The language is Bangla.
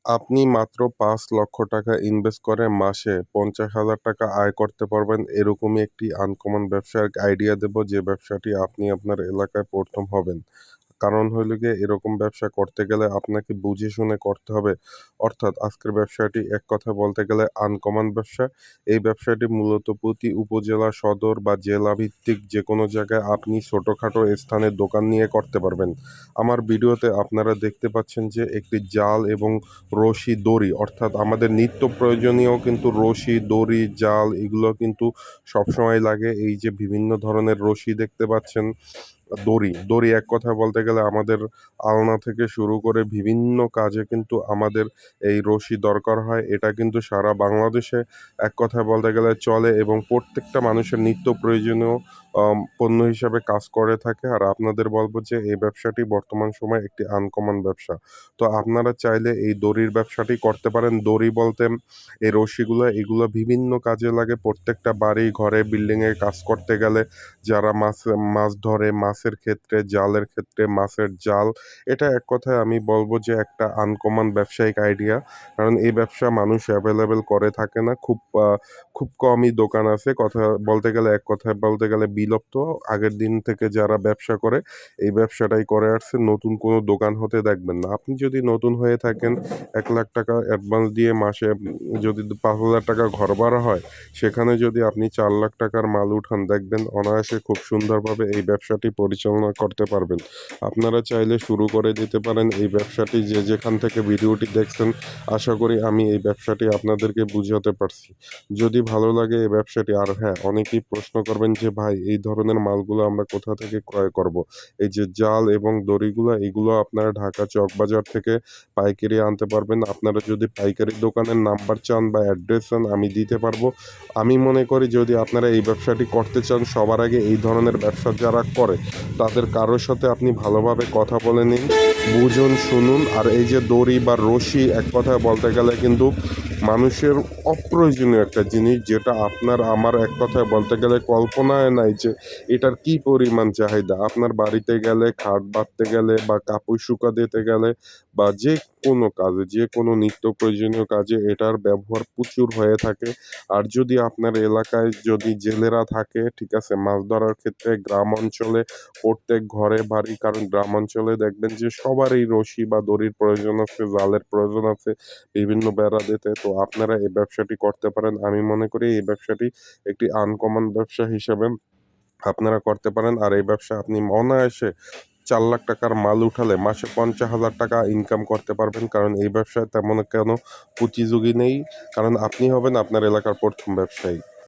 আপনি মাত্র ৫ লক্ষ টাকা ইনভেস্ট করে মাসে ৫০,০০০ টাকা আয় করতে পারবেন। এরকমই একটি আনকমন ব্যবসার আইডিয়া দেব, যে ব্যবসাটি আপনি আপনার এলাকায় ১ম হবেন। কারণ হইল গিয়ে, এরকম ব্যবসা করতে গেলে আপনাকে বুঝে শুনে করতে হবে। অর্থাৎ আজকের ব্যবসাটি এক কথায় বলতে গেলে আনকমন ব্যবসা। এই ব্যবসাটি মূলত প্রতি উপজেলা সদর বা জেলা ভিত্তিক যেকোনো জায়গায় আপনি ছোটখাটো স্থানে দোকান নিয়ে করতে পারবেন। আমার ভিডিওতে আপনারা দেখতে পাচ্ছেন যে একটি জাল এবং রশি, দড়ি, অর্থাৎ আমাদের নিত্য প্রয়োজনীয় কিন্তু রশি, দড়ি, জাল এগুলো কিন্তু সবসময় লাগে। এই যে বিভিন্ন ধরনের রশি দেখতে পাচ্ছেন, দড়ি এক কথায় বলতে গেলে আমাদের আলনা থেকে শুরু করে বিভিন্ন কাজে কিন্তু আমাদের এই রশি দরকার হয়। এটা কিন্তু সারা বাংলাদেশে এক কথায় বলতে গেলে চলে এবং প্রত্যেকটা মানুষের নিত্য প্রয়োজনীয় পণ্য হিসাবে কাজ করে থাকে। আর আপনাদের বলব যে এই ব্যবসাটি বর্তমান সময়ে একটি আনকমন ব্যবসা। তো আপনারা চাইলে এই দড়ির ব্যবসাটি করতে পারেন। দড়ি বলতে এই রশিগুলা, এগুলা বিভিন্ন কাজে লাগে। প্রত্যেকটা বাড়ি, ঘরে, বিল্ডিং এ কাজ করতে গেলে যারা মাছ ধরে, মাছের ক্ষেত্রে, জালের ক্ষেত্রে মাছের জাল, এটা এক কথায় আমি বলব যে একটা আনকমন ব্যবসায়িক আইডিয়া। কারণ এই ব্যবসা মানুষ এভেলেবেল করে থাকে না। খুব কমই দোকান আছে। কথা বলতে গেলে, এক কথায় বলতে গেলে বিলুপ্ত। আগের দিন থেকে যারা ব্যবসা করে এই ব্যবসাটাই করে আসছে। নতুন কোনো দোকান হতে দেখবেন না। আপনি যদি নতুন হয়ে থাকেন, ৳১,০০,০০০ অ্যাডভান্স দিয়ে মাসে যদি ৳৫,০০০ ঘর ভাড়া হয়, সেখানে যদি আপনি ৳৪,০০,০০০ র মাল উঠান, দেখবেন অনায়াসে খুব সুন্দরভাবে এই ব্যবসাটি পরিচালনা করতে পারবেন। আপনারা চাইলে শুরু করে দিতে পারেন এই ব্যবসাটি। যে যেখান থেকে ভিডিওটি দেখছেন, আশা করি আমি এই ব্যবসাটি আপনাদেরকে বুঝাতে পারছি। যদি ভালো লাগে এই ব্যবসাটি, আর হ্যাঁ, অনেকেই প্রশ্ন করবেন যে ভাই এই ধরনের মালগুলো আমরা কোথা থেকে ক্রয় করব? এই যে জাল এবং দড়িগুলা, এগুলো আপনারা ঢাকা চকবাজার থেকে পাইকারি আনতে পারবেন। আপনারা যদি পাইকারি দোকানের নাম্বার চান বা অ্যাড্রেস চান, আমি দিতে পারবো। আমি মনে করি যদি আপনারা এই ব্যবসাটি করতে চান, সবার আগে এই ধরনের ব্যবসা যারা করে তাদের কারোর সাথে আপনি ভালোভাবে কথা বলে নিন, বুঝুন, শুনুন। আর এই যে দড়ি বা রশি, এক কথায় বলতে গেলে কিন্তু মানুষের অপ্রয়োজনীয় একটা জিনিস, যেটা আপনার আমার এক কথায় বলতে গেলে কল্পনায় নাই যে এটার কি পরিমাণ চাহিদা। আপনার বাড়িতে গেলে, খাট বাঁধতে গেলে বা কাপড় শুকা দিতে গেলে বা যে কোনো কাজে, যে কোনো নিত্য প্রয়োজনীয় কাজে এটার ব্যবহার প্রচুর হয়ে থাকে। আর যদি আপনার এলাকায় যদি জেলেরা থাকে, ঠিক আছে, মাছ ধরার ক্ষেত্রে গ্রাম অঞ্চলে প্রত্যেক ঘরে বাড়ি, কারণ গ্রাম অঞ্চলে দেখবেন যে সবারই রশি বা দড়ির প্রয়োজন আছে, জালের প্রয়োজন আছে বিভিন্ন বেড়া দিতে। তো আপনারা এই ব্যবসাটি করতে পারেন। আমি মনে করি এই ব্যবসাটি একটি আনকমন ব্যবসা হিসেবে আপনারা করতে পারেন। আর এই ব্যবসা আপনি অনায়াসে ৳৪,০০,০০০ র মাল উঠালে মাসে ৳৫০,০০০ ইনকাম করতে পারবেন। কারণ এই ব্যবসায় তেমন কোনো প্রতিযোগী নেই। কারণ আপনি হবেন আপনার এলাকার ১ম ব্যবসায়ী।